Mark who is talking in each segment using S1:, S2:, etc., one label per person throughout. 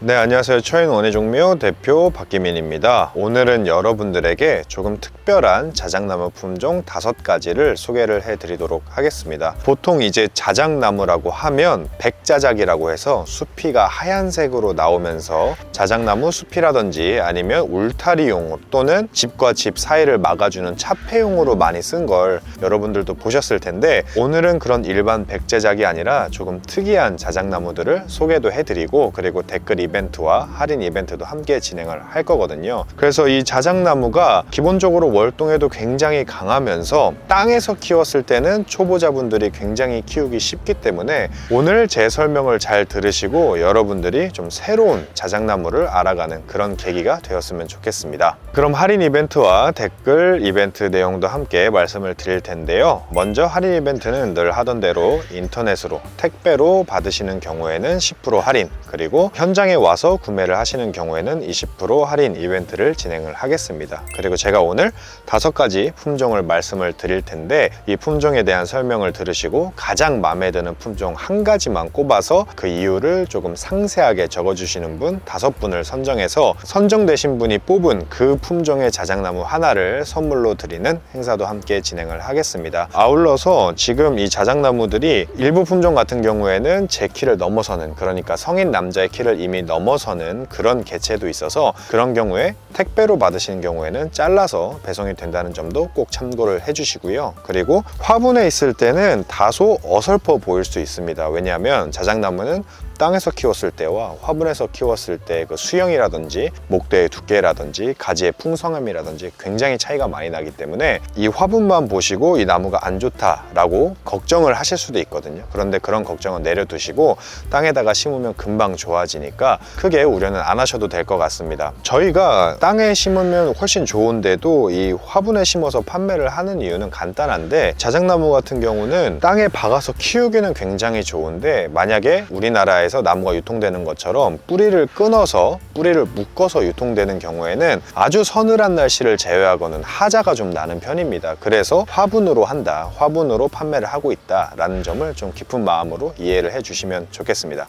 S1: 네, 안녕하세요. 처인 원예종묘 대표 박기민입니다. 오늘은 여러분들에게 조금 특별한 자작나무 품종 5가지를 소개를 해드리도록 하겠습니다. 보통 이제 자작나무라고 하면 백자작이라고 해서 수피가 하얀색으로 나오면서 자작나무 숲이라든지 아니면 울타리용 또는 집과 집 사이를 막아주는 차폐용으로 많이 쓴 걸 여러분들도 보셨을 텐데, 오늘은 그런 일반 백자작이 아니라 조금 특이한 자작나무들을 소개도 해드리고, 그리고 댓글 이벤트와 할인 이벤트도 함께 진행을 할 거거든요. 그래서 이 자작나무가 기본적으로 월동에도 굉장히 강하면서 땅에서 키웠을 때는 초보자분들이 굉장히 키우기 쉽기 때문에 오늘 제 설명을 잘 들으시고 여러분들이 좀 새로운 자작나무를 알아가는 그런 계기가 되었으면 좋겠습니다. 그럼 할인 이벤트와 댓글 이벤트 내용도 함께 말씀을 드릴 텐데요. 먼저 할인 이벤트는 늘 하던 대로 인터넷으로 택배로 받으시는 경우에는 10% 할인, 그리고 현장에 와서 구매를 하시는 경우에는 20% 할인 이벤트를 진행을 하겠습니다. 그리고 제가 오늘 5가지 품종을 말씀을 드릴 텐데, 이 품종에 대한 설명을 들으시고 가장 마음에 드는 품종 한 가지만 꼽아서 그 이유를 조금 상세하게 적어주시는 분 5분을 선정해서 선정되신 분이 뽑은 그 품종의 자작나무 하나를 선물로 드리는 행사도 함께 진행을 하겠습니다. 아울러서 지금 이 자작나무들이 일부 품종 같은 경우에는 제 키를 넘어서는, 그러니까 성인 남자의 키를 이미 넘어서는 그런 개체도 있어서 그런 경우에 택배로 받으시는 경우에는 잘라서 배송이 된다는 점도 꼭 참고를 해주시고요. 그리고 화분에 있을 때는 다소 어설퍼 보일 수 있습니다. 왜냐하면 자작나무는 땅에서 키웠을 때와 화분에서 키웠을 때 그 수영이라든지 목대의 두께라든지 가지의 풍성함이라든지 굉장히 차이가 많이 나기 때문에 이 화분만 보시고 이 나무가 안 좋다라고 걱정을 하실 수도 있거든요. 그런데 그런 걱정은 내려두시고 땅에다가 심으면 금방 좋아지니까 크게 우려는 안 하셔도 될 것 같습니다. 저희가 땅에 심으면 훨씬 좋은데도 이 화분에 심어서 판매를 하는 이유는 간단한데, 자작나무 같은 경우는 땅에 박아서 키우기는 굉장히 좋은데, 만약에 우리나라에 나무가 유통되는 것처럼 뿌리를 끊어서 뿌리를 묶어서 유통되는 경우에는 아주 서늘한 날씨를 제외하고는 하자가 좀 나는 편입니다. 그래서 화분으로 한다, 화분으로 판매를 하고 있다 라는 점을 좀 깊은 마음으로 이해를 해주시면 좋겠습니다.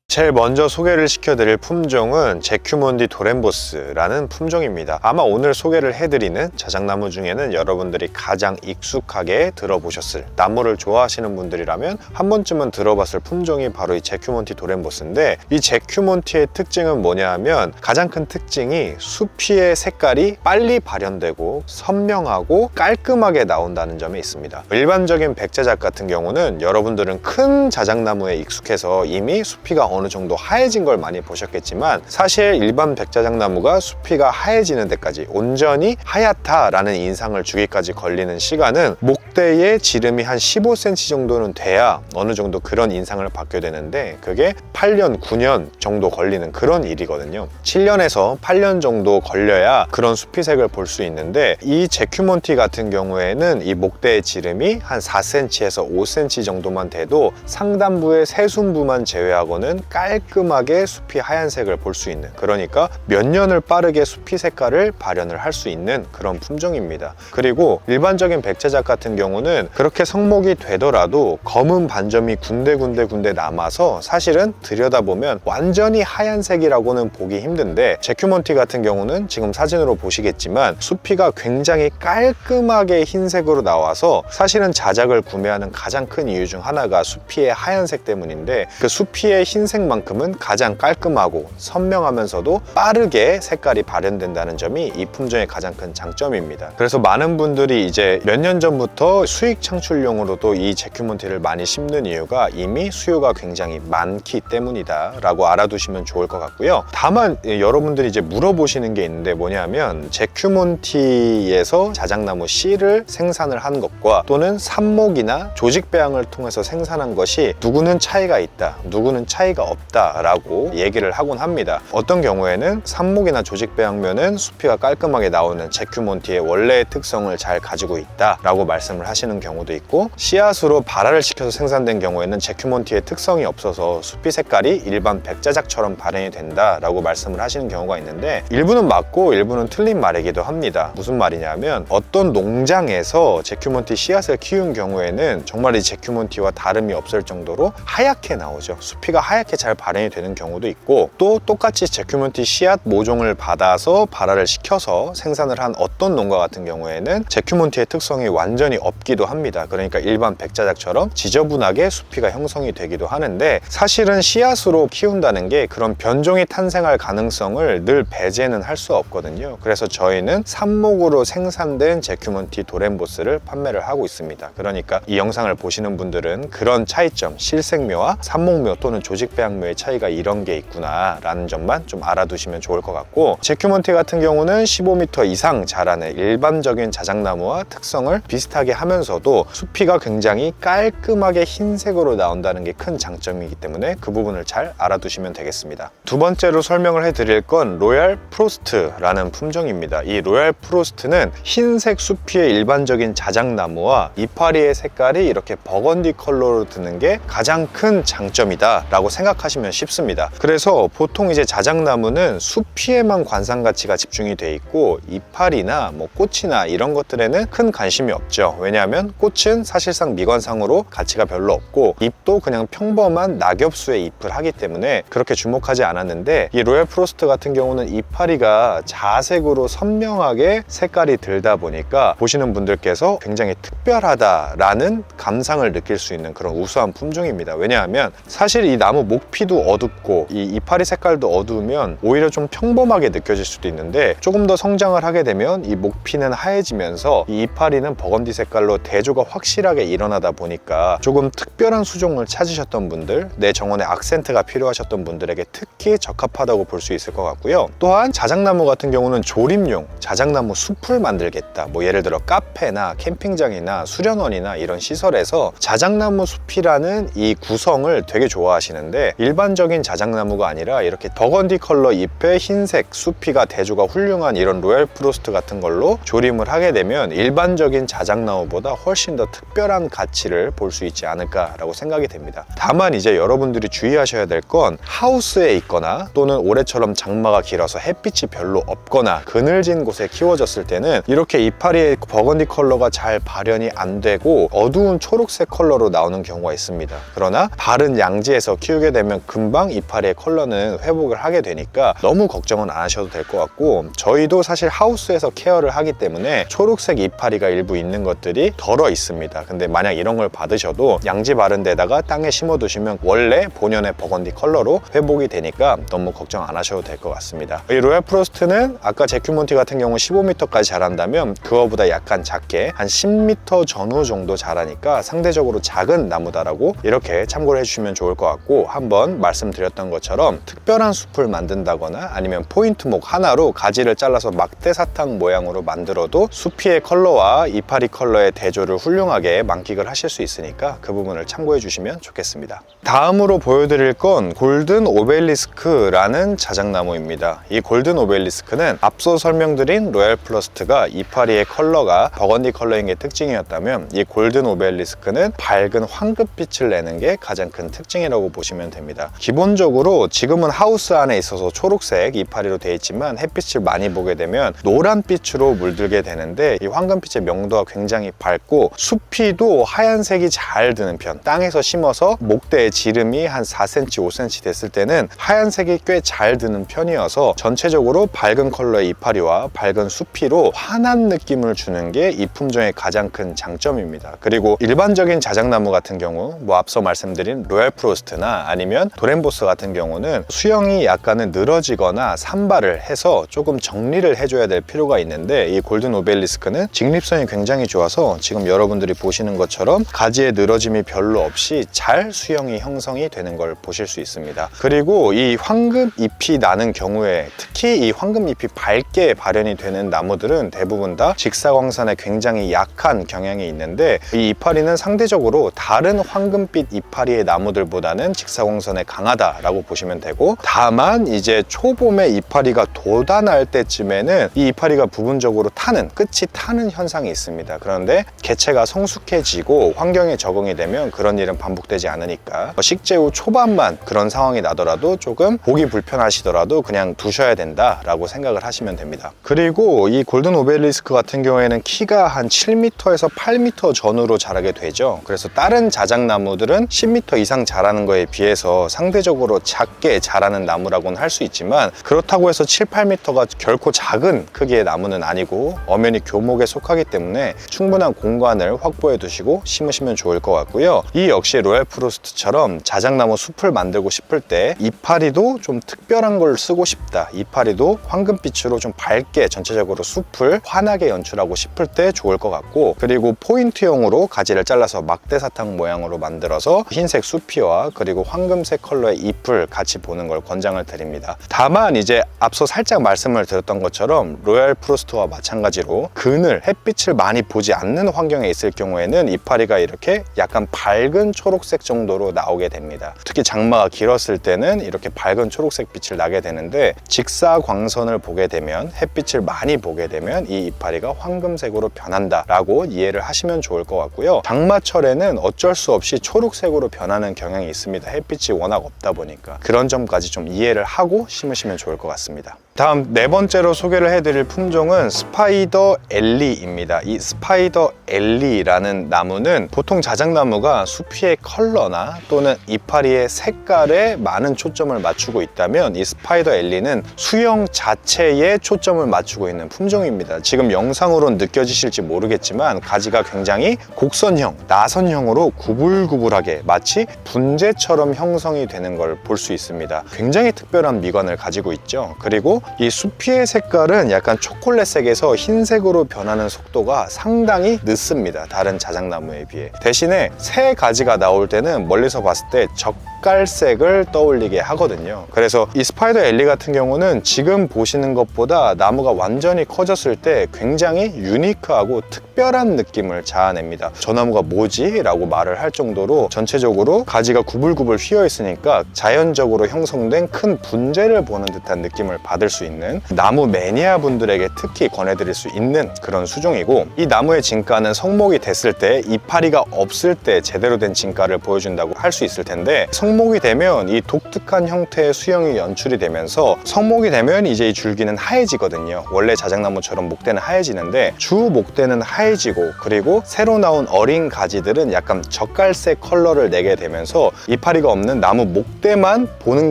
S1: 제일 먼저 소개를 시켜드릴 품종은 제큐몬디 도렌보스라는 품종입니다. 아마 오늘 소개를 해드리는 자작나무 중에는 여러분들이 가장 익숙하게 들어보셨을, 나무를 좋아하시는 분들이라면 한 번쯤은 들어봤을 품종이 바로 이 제큐몬티 도렌보스인데, 이 제큐몬티의 특징은 뭐냐 하면 가장 큰 특징이 수피의 색깔이 빨리 발현되고 선명하고 깔끔하게 나온다는 점에 있습니다. 일반적인 백자작 같은 경우는 여러분들은 큰 자작나무에 익숙해서 이미 수피가 어느 정도 하얘진 걸 많이 보셨겠지만, 사실 일반 백자작나무가 수피가 하얘지는 데까지, 온전히 하얗다라는 인상을 주기까지 걸리는 시간은 목대에 지름이 한 15cm 정도는 돼야 어느 정도 그런 인상을 받게 되는데, 그게 8년, 9년 정도 걸리는 그런 일이거든요. 7년에서 8년 정도 걸려야 그런 수피색을 볼 수 있는데, 이 제큐몬티 같은 경우에는 이 목대의 지름이 한 4cm에서 5cm 정도만 돼도 상단부의 새순부만 제외하고는 깔끔하게 수피 하얀색을 볼 수 있는, 그러니까 몇 년을 빠르게 수피 색깔을 발현을 할 수 있는 그런 품종입니다. 그리고 일반적인 백제작 같은 경우는 그렇게 성목이 되더라도 검은 반점이 군데 남아서 사실은 들여다보면 완전히 하얀색이라고는 보기 힘든데, 제큐몬티 같은 경우는 지금 사진으로 보시겠지만 수피가 굉장히 깔끔하게 흰색으로 나와서 사실은 자작을 구매하는 가장 큰 이유 중 하나가 수피의 하얀색 때문인데, 그 수피의 흰색 만큼은 가장 깔끔하고 선명하면서도 빠르게 색깔이 발현된다는 점이 이 품종의 가장 큰 장점입니다. 그래서 많은 분들이 이제 몇 년 전부터 수익 창출용으로도 이 제큐몬티를 많이 심는 이유가 이미 수요가 굉장히 많기 때문이다 라고 알아두시면 좋을 것 같고요. 다만 여러분들이 이제 물어보시는 게 있는데, 뭐냐면 제큐몬티에서 자작나무 씨를 생산을 한 것과 또는 삽목이나 조직 배양을 통해서 생산한 것이 누구는 차이가 있다, 누구는 차이가 없다 라고 얘기를 하곤 합니다. 어떤 경우에는 삽목이나 조직 배양면은 수피가 깔끔하게 나오는 제큐몬티의 원래의 특성을 잘 가지고 있다 라고 말씀을 말씀을 하시는 경우도 있고, 씨앗으로 발화를 시켜서 생산된 경우에는 제큐몬티의 특성이 없어서 숲이 색깔이 일반 백자작처럼 발현이 된다라고 말씀을 하시는 경우가 있는데, 일부는 맞고 일부는 틀린 말이기도 합니다. 무슨 말이냐면 어떤 농장에서 제큐몬티 씨앗을 키운 경우에는 정말 이 제큐몬티와 다름이 없을 정도로 하얗게 나오죠. 수피가 하얗게 잘 발현이 되는 경우도 있고, 또 똑같이 제큐몬티 씨앗 모종을 받아서 발화를 시켜서 생산을 한 어떤 농가 같은 경우에는 제큐몬티의 특성이 완전히 없기도 합니다. 그러니까 일반 백자작처럼 지저분하게 수피가 형성이 되기도 하는데, 사실은 씨앗으로 키운다는 게 그런 변종이 탄생할 가능성을 늘 배제는 할 수 없거든요. 그래서 저희는 삽목으로 생산된 제큐몬티 도렌보스를 판매를 하고 있습니다. 그러니까 이 영상을 보시는 분들은 그런 차이점, 실생묘와 삽목묘 또는 조직배양묘의 차이가 이런 게 있구나 라는 점만 좀 알아두시면 좋을 것 같고, 제큐몬티 같은 경우는 15m 이상 자라는 일반적인 자작나무와 특성을 비슷하게 하면서도 수피가 굉장히 깔끔하게 흰색으로 나온다는 게 큰 장점이기 때문에 그 부분을 잘 알아두시면 되겠습니다. 두 번째로 설명을 해드릴 건 로얄 프로스트라는 품종입니다. 이 로얄 프로스트는 흰색 수피의 일반적인 자작나무와 이파리의 색깔이 이렇게 버건디 컬러로 드는 게 가장 큰 장점이다 라고 생각하시면 쉽습니다. 그래서 보통 이제 자작나무는 수피에만 관상 가치가 집중이 돼 있고, 이파리나 꽃이나 이런 것들에는 큰 관심이 없죠. 왜냐하면 꽃은 사실상 미관상으로 가치가 별로 없고, 잎도 그냥 평범한 낙엽수의 잎을 하기 때문에 그렇게 주목하지 않았는데, 이 로얄 프로스트 같은 경우는 이파리가 자색으로 선명하게 색깔이 들다 보니까 보시는 분들께서 굉장히 특별하다라는 감상을 느낄 수 있는 그런 우수한 품종입니다. 왜냐하면 사실 이 나무 목피도 어둡고 이 이파리 색깔도 어두우면 오히려 좀 평범하게 느껴질 수도 있는데, 조금 더 성장을 하게 되면 이 목피는 하얘지면서 이 이파리는 버건디 색깔로 대조가 확실하게 일어나다 보니까 조금 특별한 수종을 찾으셨던 분들, 내 정원에 악센트가 필요하셨던 분들에게 특히 적합하다고 볼 수 있을 것 같고요. 또한 자작나무 같은 경우는 조립용 자작나무 숲을 만들겠다, 예를 들어 카페나 캠핑장이나 수련원이나 이런 시설에서 자작나무 숲이라는 이 구성을 되게 좋아하시는데, 일반적인 자작나무가 아니라 이렇게 버건디 컬러 잎에 흰색 수피가 대조가 훌륭한 이런 로얄 프로스트 같은 걸로 조림을 하게 되면 일반적인 자작나무보다 훨씬 더 특별한 가치를 볼 수 있지 않을까라고 생각이 됩니다. 다만 이제 여러분들이 주의하셔야 될 건, 하우스에 있거나 또는 올해처럼 장마가 길어서 햇빛이 별로 없거나 그늘진 곳에 키워졌을 때는 이렇게 이파리의 버건디 컬러가 잘 발현이 안 되고 어두운 초록색 컬러로 나오는 경우가 있습니다. 그러나 바른 양지에서 키우게 되면 금방 이파리의 컬러는 회복을 하게 되니까 너무 걱정은 안 하셔도 될 것 같고, 저희도 사실 하우스에서 케어를 하기 때문에 초록색 이파리가 일부 있는 것들이 덜어 있습니다. 근데 만약 이런 걸 받으셔도 양지 바른 데다가 땅에 심어 두시면 원래 본연의 버건디 컬러로 회복이 되니까 너무 걱정 안 하셔도 될 것 같습니다. 이 로얄 프로스트는 아까 제큐몬티 같은 경우 15m까지 자란다면 그거보다 약간 작게 한 10m 전후 정도 자라니까 상대적으로 작은 나무다라고 이렇게 참고를 해주시면 좋을 것 같고, 한번 말씀드렸던 것처럼 특별한 숲을 만든다거나 아니면 포인트목 하나로 가지를 잘라서 막대사탕 모양으로 만들어도 수피의 컬러와 이파리 컬러의 대조를 훌륭하게 만끽을 하실 수 있으니까 그 부분을 참고해 주시면 좋겠습니다. 다음으로 보여드릴 건 골든 오벨리스크라는 자작나무입니다. 이 골든 오벨리스크는 앞서 설명드린 로얄 프로스트가 이파리의 컬러가 버건디 컬러인 게 특징이었다면, 이 골든 오벨리스크는 밝은 황금빛을 내는 게 가장 큰 특징이라고 보시면 됩니다. 기본적으로 지금은 하우스 안에 있어서 초록색 이파리로 되어 있지만 햇빛을 많이 보게 되면 노란빛으로 물들게 되는데, 이 황금빛의 명도가 굉장히 밝고 수피도 하얀색이 잘 드는 편, 땅에서 심어서 목대의 지름이 한 4cm, 5cm 됐을 때는 하얀색이 꽤 잘 드는 편이어서 전체적으로 밝은 컬러의 이파리와 밝은 수피로 환한 느낌을 주는 게 이 품종의 가장 큰 장점입니다. 그리고 일반적인 자작나무 같은 경우 앞서 말씀드린 로얄 프로스트나 아니면 도렌보스 같은 경우는 수영이 약간은 늘어지거나 산발을 해서 조금 정리를 해줘야 될 필요가 있는데, 이 골든 오벨리스크는 직립성이 굉장히 좋아서 지금 여러분들이 보시는 것처럼 가지의 늘어짐이 별로 없이 잘 수영이 형성이 되는 걸 보실 수 있습니다. 그리고 이 황금 잎이 나는 경우에, 특히 이 황금 잎이 밝게 발현이 되는 나무들은 대부분 다 직사광선에 굉장히 약한 경향이 있는데, 이 이파리는 상대적으로 다른 황금빛 이파리의 나무들보다는 직사광선에 강하다라고 보시면 되고, 다만 이제 초봄에 이파리가 돋아날 때쯤에는 이 이파리가 부분적으로 끝이 타는 현상이 있습니다. 그런데 텐데 개체가 성숙해지고 환경에 적응이 되면 그런 일은 반복되지 않으니까 식재 후 초반만 그런 상황이 나더라도 조금 보기 불편하시더라도 그냥 두셔야 된다라고 생각을 하시면 됩니다. 그리고 이 골든 오벨리스크 같은 경우에는 키가 한 7m에서 8m 전후로 자라게 되죠. 그래서 다른 자작나무들은 10m 이상 자라는 거에 비해서 상대적으로 작게 자라는 나무라고는 할 수 있지만 그렇다고 해서 7, 8m가 결코 작은 크기의 나무는 아니고 엄연히 교목에 속하기 때문에 충분한 공간을 확보해 두시고 심으시면 좋을 것 같고요. 이 역시 로얄 프로스트처럼 자작나무 숲을 만들고 싶을 때 이파리도 좀 특별한 걸 쓰고 싶다, 이파리도 황금빛으로 좀 밝게 전체적으로 숲을 환하게 연출하고 싶을 때 좋을 것 같고, 그리고 포인트형으로 가지를 잘라서 막대사탕 모양으로 만들어서 흰색 수피와 그리고 황금색 컬러의 잎을 같이 보는 걸 권장을 드립니다. 다만 이제 앞서 살짝 말씀을 드렸던 것처럼 로얄 프로스트와 마찬가지로 그늘, 햇빛을 많이 보지 않는 환경에 있을 경우에는 이파리가 이렇게 약간 밝은 초록색 정도로 나오게 됩니다. 특히 장마가 길었을 때는 이렇게 밝은 초록색 빛을 나게 되는데 직사광선을 보게 되면, 햇빛을 많이 보게 되면 이 이파리가 황금색으로 변한다 라고 이해를 하시면 좋을 것 같고요. 장마철에는 어쩔 수 없이 초록색으로 변하는 경향이 있습니다. 햇빛이 워낙 없다 보니까 그런 점까지 좀 이해를 하고 심으시면 좋을 것 같습니다. 다음 네 번째로 소개를 해드릴 품종은 스파이더 엘리입니다. 이 스파이더 엘리라는 나무는 보통 자작나무가 수피의 컬러나 또는 이파리의 색깔에 많은 초점을 맞추고 있다면 이 스파이더 엘리는 수형 자체에 초점을 맞추고 있는 품종입니다. 지금 영상으로는 느껴지실지 모르겠지만 가지가 굉장히 곡선형, 나선형으로 구불구불하게 마치 분재처럼 형성이 되는 걸 볼 수 있습니다. 굉장히 특별한 미관을 가지고 있죠. 그리고 이 수피의 색깔은 약간 초콜릿색에서 흰색으로 변하는 속도가 상당히 늦습니다. 다른 자작나무에 비해. 대신에 새 가지가 나올 때는 멀리서 봤을 때 젓갈색을 떠올리게 하거든요. 그래서 이 스파이더 엘리 같은 경우는 지금 보시는 것보다 나무가 완전히 커졌을 때 굉장히 유니크하고 특별한 느낌을 자아냅니다. 저 나무가 뭐지? 라고 말을 할 정도로 전체적으로 가지가 구불구불 휘어 있으니까 자연적으로 형성된 큰 분재를 보는 듯한 느낌을 받을 수 있는, 나무 매니아 분들에게 특히 권해드릴 수 있는 그런 수종이고, 이 나무의 진가는 성목이 됐을 때 이파리가 없을 때 제대로 된 진가를 보여준다고 할 수 있을 텐데, 성목이 되면 이 독특한 형태의 수형이 연출이 되면서 성목이 되면 이제 이 줄기는 하얘지거든요. 원래 자작나무처럼 목대는 하얘지는데 주 목대는 하얘지고, 그리고 새로 나온 어린 가지들은 약간 젓갈색 컬러를 내게 되면서 이파리가 없는 나무 목대만 보는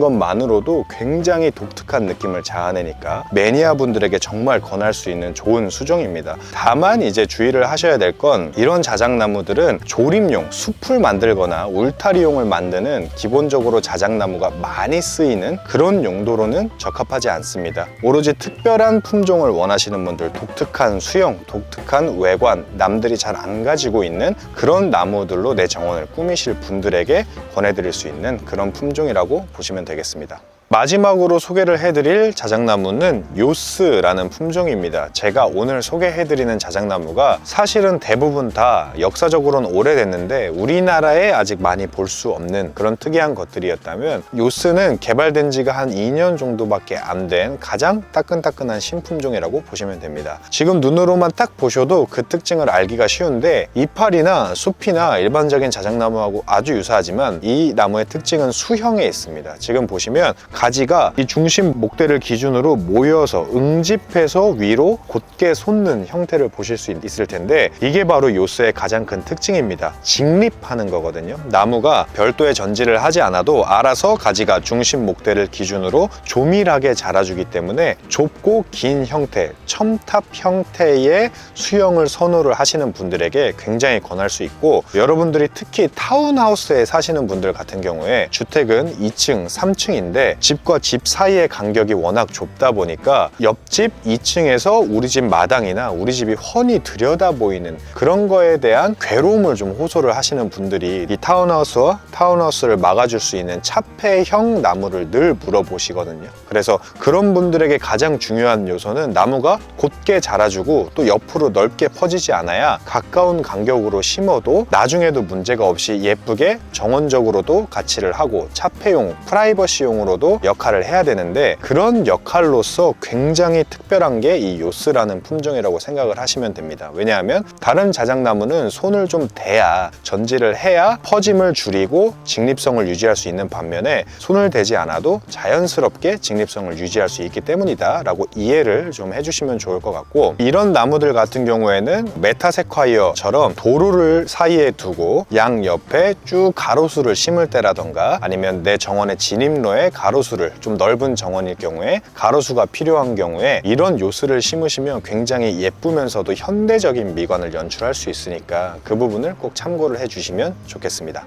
S1: 것만으로도 굉장히 독특한 느낌을 자아내니까 매니아 분들에게 정말 권할 수 있는 좋은 수종입니다. 다만 이제 주의를 하셔야 될 건, 이런 자작나무들은 조립용, 숲을 만들거나 울타리용을 만드는 기본적으로 자작나무가 많이 쓰이는 그런 용도로는 적합하지 않습니다. 오로지 특별한 품종을 원하시는 분들, 독특한 수형, 독특한 외관, 남들이 잘 안 가지고 있는 그런 나무들로 내 정원을 꾸미실 분들에게 권해드릴 수 있는 그런 품종이라고 보시면 되겠습니다. 마지막으로 소개를 해드릴 자작나무는 요스라는 품종입니다. 제가 오늘 소개해드리는 자작나무가 사실은 대부분 다 역사적으로는 오래됐는데 우리나라에 아직 많이 볼 수 없는 그런 특이한 것들이었다면, 요스는 개발된 지가 한 2년 정도밖에 안 된 가장 따끈따끈한 신품종이라고 보시면 됩니다. 지금 눈으로만 딱 보셔도 그 특징을 알기가 쉬운데, 이파리나 숲이나 일반적인 자작나무하고 아주 유사하지만 이 나무의 특징은 수형에 있습니다. 지금 보시면 가지가 이 중심 목대를 기준으로 모여서 응집해서 위로 곧게 솟는 형태를 보실 수 있을 텐데, 이게 바로 요스의 가장 큰 특징입니다. 직립하는 거거든요. 나무가 별도의 전지를 하지 않아도 알아서 가지가 중심 목대를 기준으로 조밀하게 자라주기 때문에 좁고 긴 형태, 첨탑 형태의 수형을 선호를 하시는 분들에게 굉장히 권할 수 있고, 여러분들이 특히 타운하우스에 사시는 분들 같은 경우에 주택은 2층, 3층인데 집과 집 사이의 간격이 워낙 좁다 보니까 옆집 2층에서 우리 집 마당이나 우리 집이 훤히 들여다 보이는 그런 거에 대한 괴로움을 좀 호소를 하시는 분들이 이 타운하우스와 타운하우스를 막아줄 수 있는 차폐형 나무를 늘 물어보시거든요. 그래서 그런 분들에게 가장 중요한 요소는 나무가 곧게 자라주고 또 옆으로 넓게 퍼지지 않아야 가까운 간격으로 심어도 나중에도 문제가 없이 예쁘게 정원적으로도 가치를 하고 차폐용, 프라이버시용으로도 역할을 해야 되는데, 그런 역할로서 굉장히 특별한 게 이 요스라는 품종이라고 생각을 하시면 됩니다. 왜냐하면 다른 자작나무는 손을 좀 대야, 전지를 해야 퍼짐을 줄이고 직립성을 유지할 수 있는 반면에 손을 대지 않아도 자연스럽게 직립성을 유지할 수 있기 때문이다 라고 이해를 좀 해주시면 좋을 것 같고, 이런 나무들 같은 경우에는 메타세콰이어처럼 도로를 사이에 두고 양 옆에 쭉 가로수를 심을 때라던가, 아니면 내 정원의 진입로에 가로수를, 좀 넓은 정원일 경우에 가로수가 필요한 경우에 이런 요스를 심으시면 굉장히 예쁘면서도 현대적인 미관을 연출할 수 있으니까 그 부분을 꼭 참고를 해주시면 좋겠습니다.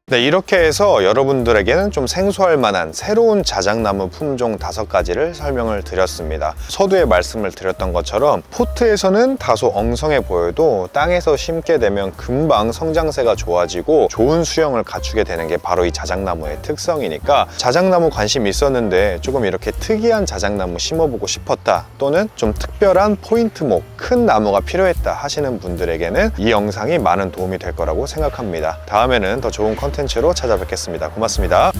S1: 네, 이렇게 해서 여러분들에게는 좀 생소할 만한 새로운 자작나무 품종 5가지를 설명을 드렸습니다. 서두에 말씀을 드렸던 것처럼 포트에서는 다소 엉성해 보여도 땅에서 심게 되면 금방 성장세가 좋아지고 좋은 수영을 갖추게 되는 게 바로 이 자작나무의 특성이니까, 자작나무 관심 있었는데 조금 이렇게 특이한 자작나무 심어보고 싶었다, 또는 좀 특별한 포인트목, 큰 나무가 필요했다 하시는 분들에게는 이 영상이 많은 도움이 될 거라고 생각합니다. 다음에는 더 좋은 컨텐츠로 찾아뵙겠습니다. 고맙습니다.